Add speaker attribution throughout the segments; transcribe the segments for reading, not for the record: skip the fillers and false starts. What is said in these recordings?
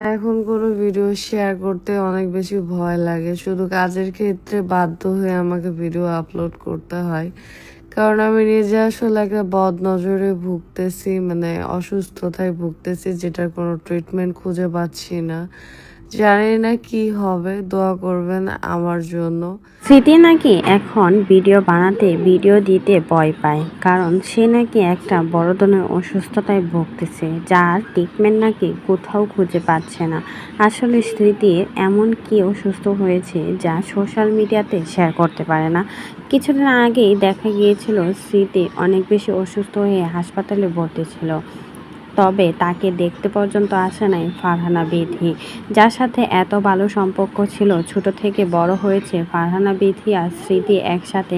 Speaker 1: এখন কোনো video share করতে অনেক বেশি ভয় লাগে। শুধু কাজের ক্ষেত্রে বাধ্য হয়ে আমাকে ভিডিও আপলোড করতে হয়। কারণ আমি নিজে আসলে একটা বদনজরে ভুগতেছি, মানে অসুস্থতায় ভুগতেছি যেটার কোনো ট্রিটমেন্ট খুঁজে পাচ্ছি না। জানি না কি হবে, দোয়া করবেন আমার জন্য।
Speaker 2: স্মৃতি নাকি এখন ভিডিও দিতে ভয় পায়, কারণ সে নাকি একটা বড় ধরনের অসুস্থতায় ভুগতেছে, যার ট্রিটমেন্ট নাকি কোথাও খুঁজে পাচ্ছে না। আসলে স্মৃতির এমন কি অসুস্থ হয়েছে যা সোশ্যাল মিডিয়াতে শেয়ার করতে পারে না। কিছুদিন আগেই দেখা গিয়েছিল স্মৃতি অনেক বেশি অসুস্থ হয়ে হাসপাতালে ভর্তি ছিল। তবে তাকে দেখতে পর্যন্ত আসে নাই ফারহানা বিথি, যার সাথে এত ভালো সম্পর্ক ছিল, ছোট থেকে বড় হয়েছে ফারহানা বিথি আর স্মৃতি একসাথে।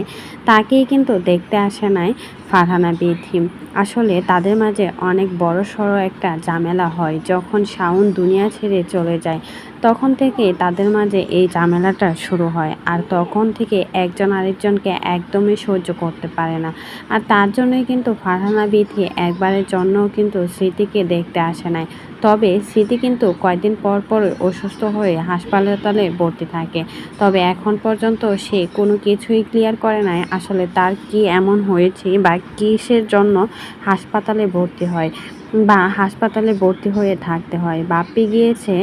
Speaker 2: তাকেই কিন্তু দেখতে আসে নাই ফারহানা বিথি। আসলে তাদের মাঝে অনেক বড় সড়ো একটা ঝামেলা হয় যখন শাওন দুনিয়া ছেড়ে চলে যায়। তখন থেকে তাদের মাঝে এই ঝামেলাটা শুরু হয়, আর তখন থেকে একজন আরেকজনকে একদমই সহ্য করতে পারে না। আর তার জন্যই কিন্তু ফারহানা বিথি একবারের জন্যও কিন্তু স্মৃতিকে দেখতে আসে নাই। তবে স্মৃতি কিন্তু কয়েকদিন পর পর অসুস্থ হয়ে হাসপাতালে ভর্তি থাকে। তবে এখন পর্যন্ত সে কোনো কিছুই ক্লিয়ার করে নাই আসলে তার কি এমন হয়েছে বা কিসের জন্য হাসপাতালে ভর্তি হয় বা হাসপাতালে ভর্তি হয়ে থাকতে হয়। বাপ্পি গিয়েছে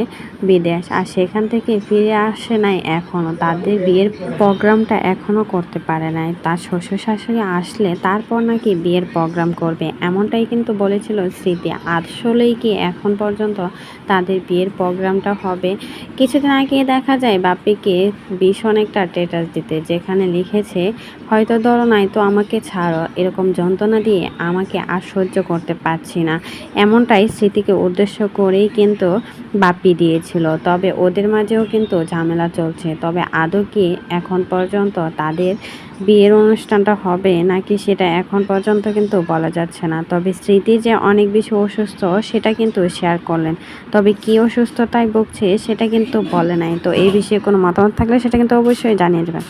Speaker 2: বিদেশ, আর সেখান থেকে ফিরে আসে নাই এখনও। তাদের বিয়ের প্রোগ্রামটা এখনও করতে পারে নাই। তার শ্বশুর শাশুড়ি আসলে তারপর নাকি বিয়ের প্রোগ্রাম করবে, এমনটাই কিন্তু বলেছিল স্মৃতি। আসলেই কি এখন পর্যন্ত তাদের বিয়ের প্রোগ্রামটা হবে? কিছুদিন আগে দেখা যায় বাপ্পিকে ভীষণ একটা স্ট্যাটাস দিতে, যেখানে লিখেছে, হয়তো ধরো নাই তো আমাকে ছাড়ো, এরকম যন্ত্রণা দিয়ে আমাকে আর সহ্য করতে পারছি না। এমনটাই স্মৃতিকে উদ্দেশ্য করেই কিন্তু বাপ্পি দিয়েছিল। তবে ওদের মাঝেও কিন্তু ঝামেলা চলছে। তবে আদৌ কি এখন পর্যন্ত তাদের বিয়ের অনুষ্ঠানটা হবে নাকি সেটা এখন পর্যন্ত কিন্তু বলা যাচ্ছে না। তবে স্মৃতি যে অনেক বেশি অসুস্থ সেটা কিন্তু শেয়ার করলেন। তবে কী অসুস্থতায় ভুগছে সেটা কিন্তু বলে নাই। তো এই বিষয়ে কোনো মতামত থাকলে সেটা কিন্তু অবশ্যই জানিয়ে দেবেন।